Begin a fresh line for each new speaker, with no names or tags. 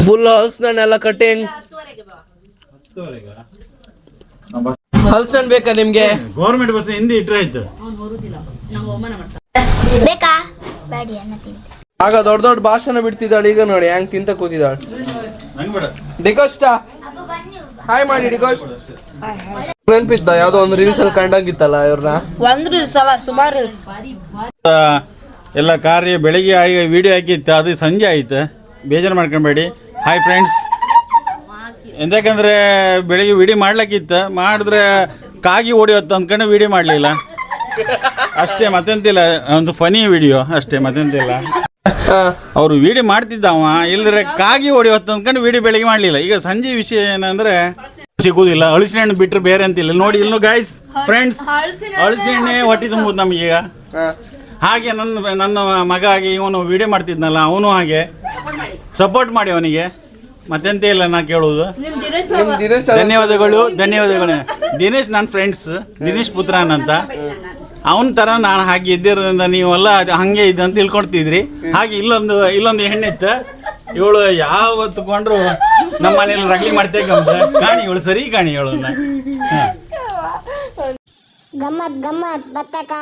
Full ಹಲ್ಸ್ನೆಲ್ಲ cutting. ಹಲ್ಸ್ನನ್ ಬೇಕಾ ನಿಮ್ಗೆ?
Government bus Hindi ಇಟ್ರೆ ಆಯ್ತು.
ಬೇಕಾ ಬೇಡಿ ಅನ್ನ ತಿಂತ.
ಆಗ ದೊಡ್ಡ ದೊಡ್ಡ ಭಾಷಣ ಬಿಡ್ತಿದ್ದಾಳೆ, ಈಗ ನೋಡಿ ಹೆಂಗ್ ತಿಂತ ಕೂತಿದ್ದಾಳೆ. ಡಿಕೋಷ್ಟ ಹಾಯ್ ಮಾಡಿ ಡಿಕೋಸ್ಟ್. ನೆನ್ಪಿತ್ತ ಯಾವ್ದೋ ಒಂದು ರೀಲ್ಸ್ ಅಲ್ಲಿ ಕಂಡಂಗಿತ್ತಲ್ಲ ಇವ್ರನ್ನ. ಒಂದ್ ರೀಲ್ಸ್ ಅಲ್ಲ, ಸುಮಾರು ರೀಲ್ಸ್.
ಎಲ್ಲ ಕಾರ್ಯ ಬೆಳಿಗ್ಗೆ ಆಗಿ ವಿಡಿಯೋ ಹಾಕಿತ್ತು, ಅದು ಸಂಜೆ ಆಯ್ತು, ಬೇಜಾರು ಮಾಡ್ಕೊಬೇಡಿ. ಹಾಯ್ ಫ್ರೆಂಡ್ಸ್, ಎಂತಕಂದ್ರೆ ಬೆಳಿಗ್ಗೆ ವಿಡಿಯೋ ಮಾಡ್ಲಿಕ್ಕಿತ್ತು, ಮಾಡಿದ್ರೆ ಕಾಗಿ ಹೊಡಿಯೋತ್ತು ಅಂದ್ಕೊಂಡು ವಿಡಿಯೋ ಮಾಡಲಿಲ್ಲ ಅಷ್ಟೇ, ಮತ್ತೆಂತಿಲ್ಲ. ಒಂದು ಫನಿ ವಿಡಿಯೋ ಅಷ್ಟೇ, ಮತ್ತೆಂತಿಲ್ಲ. ಅವರು ವಿಡಿಯೋ ಮಾಡ್ತಿದ್ದವ, ಇಲ್ಲದ್ರೆ ಕಾಗಿ ಹೊಡಿಯೋತ್ತು ಅಂದ್ಕೊಂಡು ವಿಡಿಯೋ ಬೆಳಿಗ್ಗೆ ಮಾಡಲಿಲ್ಲ. ಈಗ ಸಂಜೆ ವಿಷಯ ಏನಂದ್ರೆ ಸಿಗುದಿಲ್ಲ, ಹಳಸಿನ ಹಣ್ಣು ಬಿಟ್ಟರೆ ಬೇರೆ ಅಂತಿಲ್ಲ. ನೋಡಿ ಇನ್ನು ಗಾಯ್ಸ್ ಫ್ರೆಂಡ್ಸ್, ಹಳಸಿನ ಹಣ್ಣೆ ಹೊಟ್ಟೆ ತುಂಬುದು ನಮಗೀಗ. ಹಾಗೆ ನನ್ನ ಮಗ ಹಾಗೆ ಇವನು ವಿಡಿಯೋ ಮಾಡ್ತಿದ್ನಲ್ಲ, ಅವನು ಹಾಗೆ ಸಪೋರ್ಟ್ ಮಾಡಿ ಅವನಿಗೆ, ಮತ್ತೆಂತ ಇಲ್ಲ ನಾ ಕೇಳುವುದು. ಧನ್ಯವಾದಗಳು. ದಿನೇಶ್ ನನ್ನ ಫ್ರೆಂಡ್ಸ್, ದಿನೇಶ್ ಪುತ್ರನ್ ಅಂತ. ಅವನ ಥರ ನಾನು ಹಾಗೆ ಇದ್ದಿರೋದ್ರಿಂದ ನೀವೆಲ್ಲ ಹಾಗೆ ಇದೆ ಅಂತ ತಿಳ್ಕೊಳ್ತಿದ್ರಿ. ಹಾಗೆ ಇಲ್ಲೊಂದು ಹೆಣ್ಣಿತ್ತು, ಇವಳು ಯಾವತ್ತು ಕೊಂಡ್ರು ನಮ್ಮ ಮನೇಲಿ ರಗಲಿ ಮಾಡ್ತೇಕಂತ ಕಾಣಿ, ಇವಳು ಸರಿ ಕಾಣಿ ಇವಳನ್ನ.
ಗಮ್ಮತ್ ಬತ್ತಕ